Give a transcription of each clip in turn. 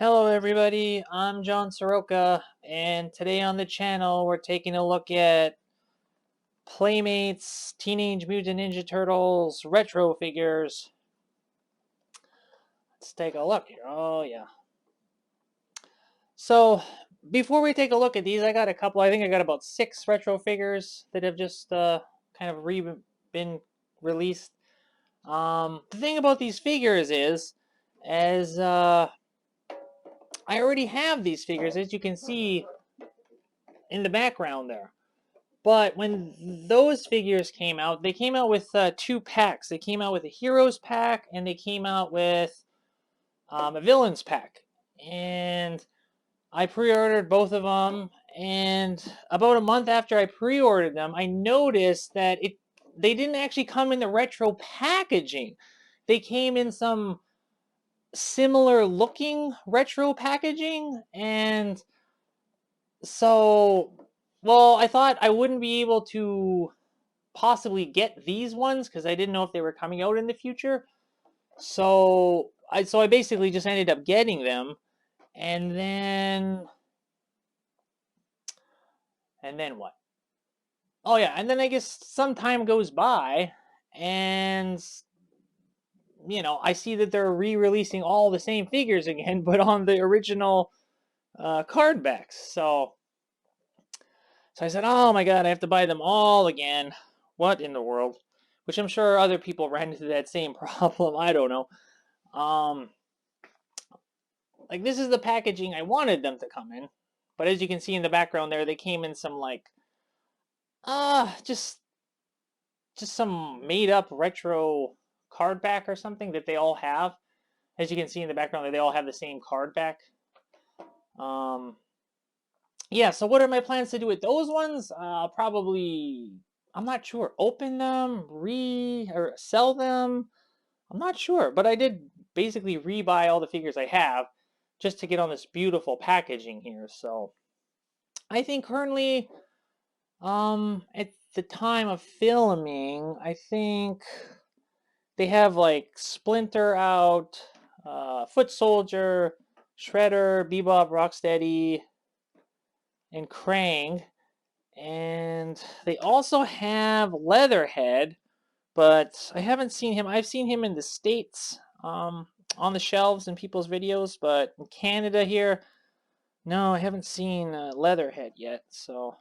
Hello everybody, I'm John Soroka, and today on the channel we're taking a look at Playmates, Teenage Mutant Ninja Turtles, retro figures. Let's take a look here. Oh yeah. So, before we take a look at these, I got a couple, I think I got about 6 retro figures that have just kind of been released. The thing about these figures is, as I already have these figures, as you can see in the background there. But when those figures came out, they came out with 2 packs. They came out with a Heroes pack, and they came out with a Villains pack. And I pre-ordered both of them, and about a month after I pre-ordered them, I noticed that they didn't actually come in the retro packaging. They came in some similar looking retro packaging, and so, well, I thought I wouldn't be able to possibly get these ones because I didn't know if they were coming out in the future. So I basically just ended up getting them, and then what? Oh yeah, and then I guess some time goes by, and I see that they're re-releasing all the same figures again, but on the original card backs. So I said, oh my god, I have to buy them all again. What in the world? Which I'm sure other people ran into that same problem. I don't know. Um, like this is the packaging I wanted them to come in, but as you can see in the background there, they came in some like just some made up retro card back or something that they all have. As you can see in the background, they all have the same card back. Um, yeah. So what are my plans to do with those ones? Probably I'm not sure. Open them, or sell them. I'm not sure, but I did basically rebuy all the figures I have just to get on this beautiful packaging here. So I think currently, at the time of filming, I think they have like Splinter out, Foot Soldier, Shredder, Bebop, Rocksteady, and Krang. And they also have Leatherhead, but I haven't seen him. I've seen him in the States, on the shelves in people's videos, but in Canada here, no, I haven't seen Leatherhead yet. So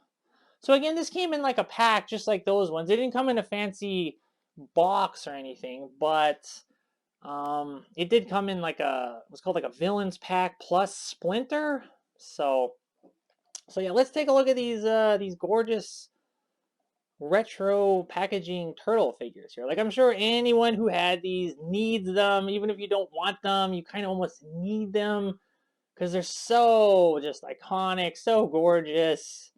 again, this came in like a pack, just like those ones. It didn't come in a fancy box or anything, but it did come in like what's called like a villains pack plus Splinter. So yeah, let's take a look at these gorgeous retro packaging turtle figures here. Like I'm sure anyone who had these needs them, even if you don't want them, you kind of almost need them because they're so just iconic, so gorgeous.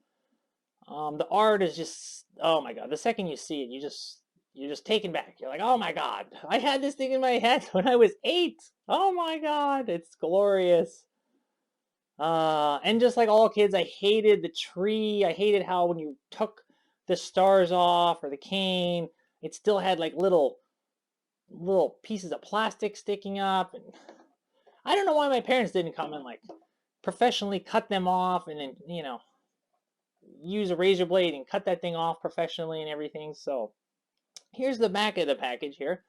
The art is just, oh my god. The second you see it, you're just taken back. You're like, oh my god, I had this thing in my head when I was 8. Oh my god, it's glorious. And just like all kids, I hated the tree. I hated how when you took the stars off or the cane, it still had like little pieces of plastic sticking up. And I don't know why my parents didn't come and like professionally cut them off and then use a razor blade and cut that thing off professionally and everything. So here's the back of the package here.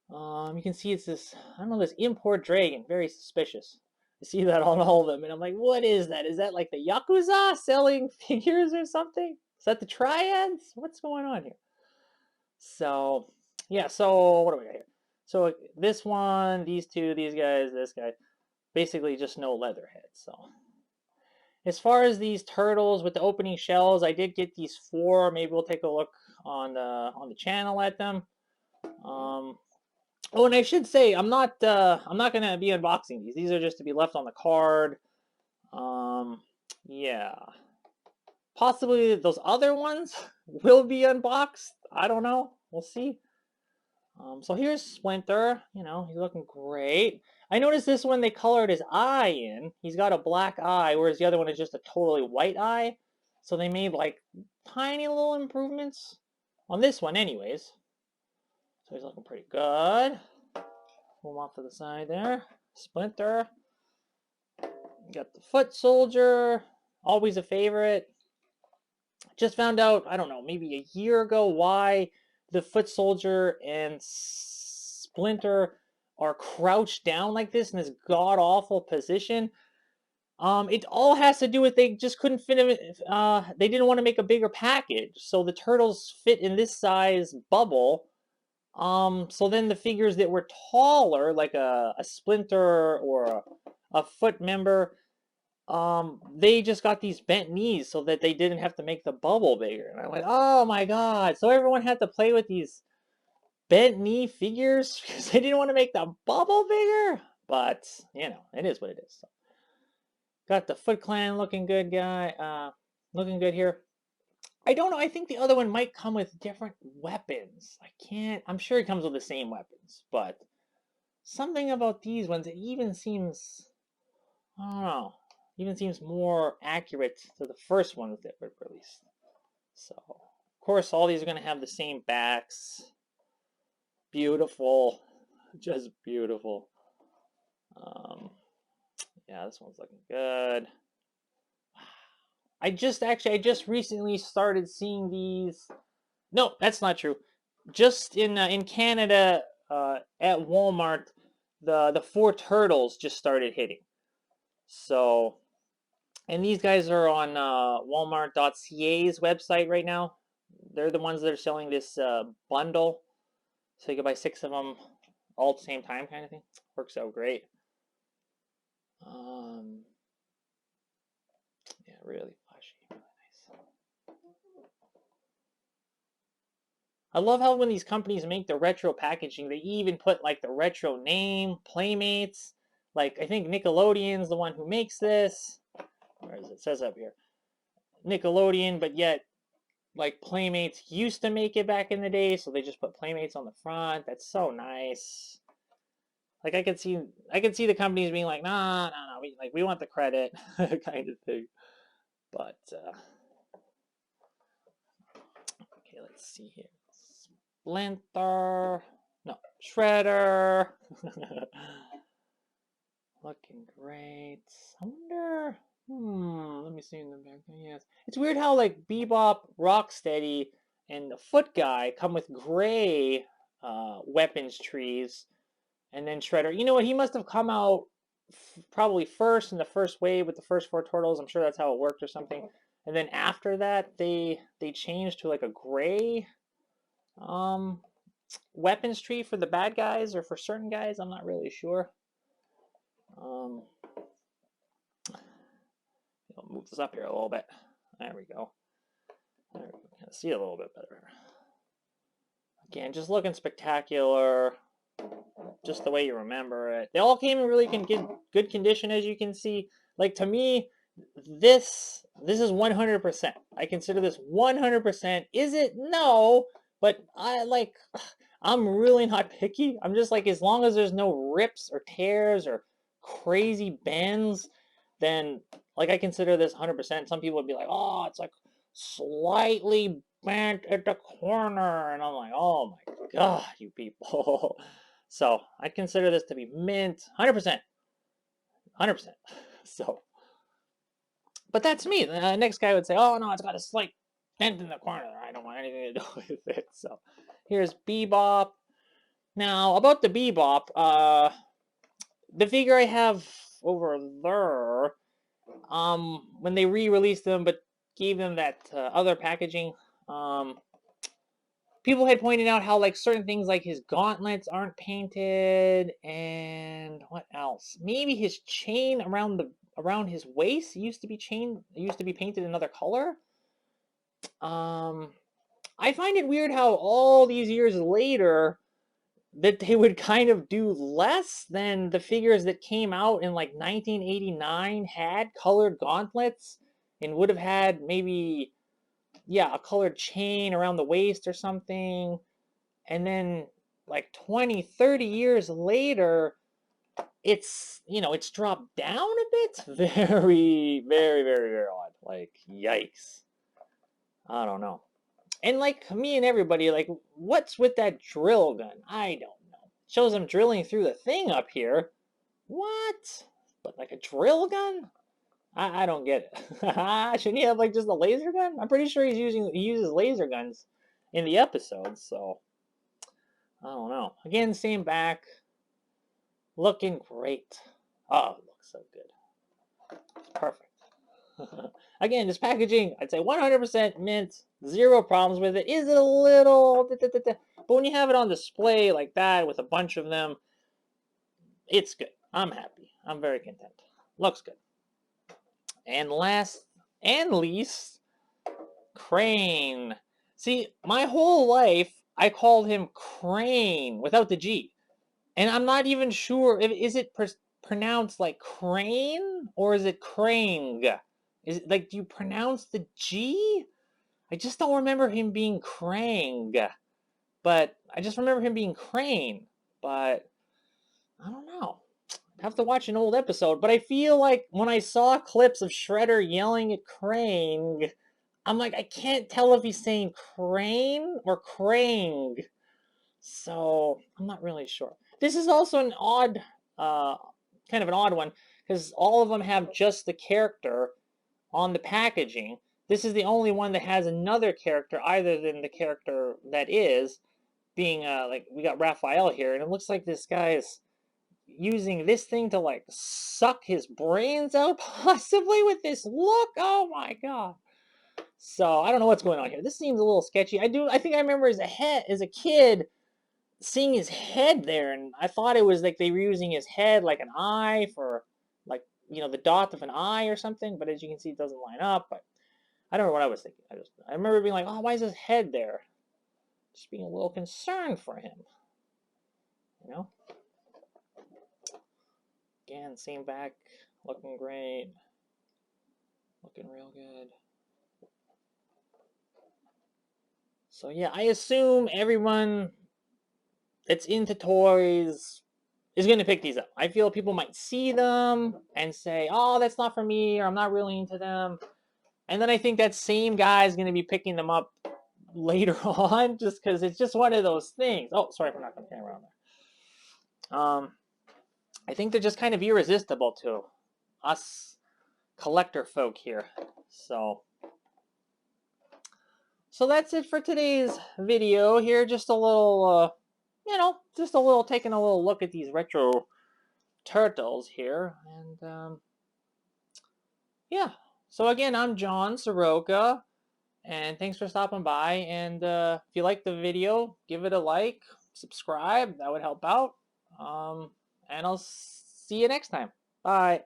You can see it's this, I don't know, this import dragon, very suspicious. I see that on all of them, and I'm like, what is that? Is that like the Yakuza selling figures or something? Is that the Triads? What's going on here? So, yeah, so what do we got here? So this one, these two, these guys, this guy, basically just no Leatherhead. So as far as these turtles with the opening shells, I did get these 4. Maybe we'll take a look on the channel at them. Oh, and I should say I'm not gonna be unboxing these. These are just to be left on the card. Um, yeah, possibly those other ones will be unboxed. I don't know. We'll see. So here's Splinter. He's looking great. I noticed this one they colored his eye in. He's got a black eye, whereas the other one is just a totally white eye. So they made like tiny little improvements on this one, anyways. So he's looking pretty good. Pull him off to the side there. Splinter. Got the foot soldier, always a favorite. Just found out, I don't know, maybe a year ago why the foot soldier and Splinter are crouched down like this in this god awful position. It all has to do with they just couldn't fit them. They didn't want to make a bigger package, so the turtles fit in this size bubble. So then the figures that were taller, like a Splinter or a Foot member, they just got these bent knees so that they didn't have to make the bubble bigger. And I went, oh my god! So everyone had to play with these bent knee figures because they didn't want to make the bubble bigger. But you know, it is what it is. So, got the Foot Clan looking good, looking good here. I don't know. I think the other one might come with different weapons. I can't. I'm sure it comes with the same weapons, but something about these ones, it even seems, I don't know, even seems more accurate to the first ones that were released. So, of course, all these are going to have the same backs. Beautiful. Just beautiful. Yeah, this one's looking good. I just recently started seeing these. No, that's not true. Just in Canada, at Walmart, the four turtles just started hitting. So, and these guys are on Walmart.ca's website right now. They're the ones that are selling this bundle, so you can buy 6 of them all at the same time, kind of thing. Works out great. Yeah, really flashy, really nice. I love how when these companies make the retro packaging, they even put like the retro name, Playmates. Like I think Nickelodeon's the one who makes this. Where is it? It says up here, Nickelodeon, but yet like Playmates used to make it back in the day, so they just put Playmates on the front. That's so nice. Like I could see the companies being like, nah, we want the credit, kind of thing. But okay, let's see here. Splinter, no, Shredder, looking great. I wonder. Let me see in the back. Yes, it's weird how like Bebop, Rocksteady, and the Foot Guy come with gray weapons trees, and then Shredder. You know what? He must have come out probably first in the first wave with the first 4 turtles. I'm sure that's how it worked or something. And then after that, they changed to like a gray weapons tree for the bad guys or for certain guys. I'm not really sure. I'll move this up here a little bit. There we go. There we go. Can see it a little bit better. Again, just looking spectacular. Just the way you remember it. They all came in really good condition, as you can see. Like to me, this is 100%. I consider this 100%. Is it? No, but I'm really not picky. I'm just like, as long as there's no rips or tears or crazy bends, then like I consider this 100%. Some people would be like, oh, it's like slightly bent at the corner, and I'm like, oh my god, you people. So I consider this to be mint 100%. 100%. So, but that's me. The next guy would say, oh no, it's got a slight dent in the corner. I don't want anything to do with it. So here's Bebop. Now, about the Bebop, the figure I have over there, when they re-released them but gave them that other packaging, people had pointed out how like certain things like his gauntlets aren't painted, and what else? Maybe his chain around his waist used to be painted another color. I find it weird how all these years later that they would kind of do less than the figures that came out in like 1989 had colored gauntlets and would have had maybe, yeah, a colored chain around the waist or something. And then like 20, 30 years later, it's dropped down a bit. Very, very, very, very odd. Like, yikes. I don't know. And like me and everybody, like, what's with that drill gun? I don't know. Shows them drilling through the thing up here. What? But like a drill gun? I don't get it. Shouldn't he have like just a laser gun? I'm pretty sure he uses laser guns in the episodes, so I don't know. Again, same back, looking great. Oh, it looks so good. Perfect. Again, this packaging, I'd say 100% mint, zero problems with it. Is it a little, but when you have it on display like that with a bunch of them, it's good. I'm happy. I'm very content. Looks good. And last and least, Crane. See, my whole life I called him Crane without the G, and I'm not even sure if is it pronounced like Crane or is it Crane? Is it like do you pronounce the G? I just don't remember him being Krang, but I just remember him being Crane. But I don't know. I have to watch an old episode, but I feel like when I saw clips of Shredder yelling at Crane, I'm like, I can't tell if he's saying Crane or Krang. So I'm not really sure. This is also an odd, uh, kind of an odd one, because all of them have just the character on the packaging. This is the only one that has another character other than the character that is being like we got Raphael here, and it looks like this guy is using this thing to like suck his brains out possibly with this look. Oh my god. So I don't know what's going on here. This seems a little sketchy. I think I remember as a kid seeing his head there, and I thought it was like they were using his head like an eye for like the dot of an eye or something, but as you can see it doesn't line up. But I don't know what I was thinking. I remember being like, oh, why is his head there? Just being a little concerned for him. You know? Again, same back, looking great. Looking real good. So yeah, I assume everyone that's into toys is going to pick these up. I feel people might see them and say, oh, that's not for me, or I'm not really into them. And then I think that same guy is going to be picking them up later on just because it's just one of those things. Oh, sorry for knocking the camera on there. I think they're just kind of irresistible to us collector folk here. So that's it for today's video here. Just a little, taking a little look at these retro turtles here. And, yeah. So again, I'm John Soroka, and thanks for stopping by. And if you like the video, give it a like, subscribe. That would help out. And I'll see you next time. Bye.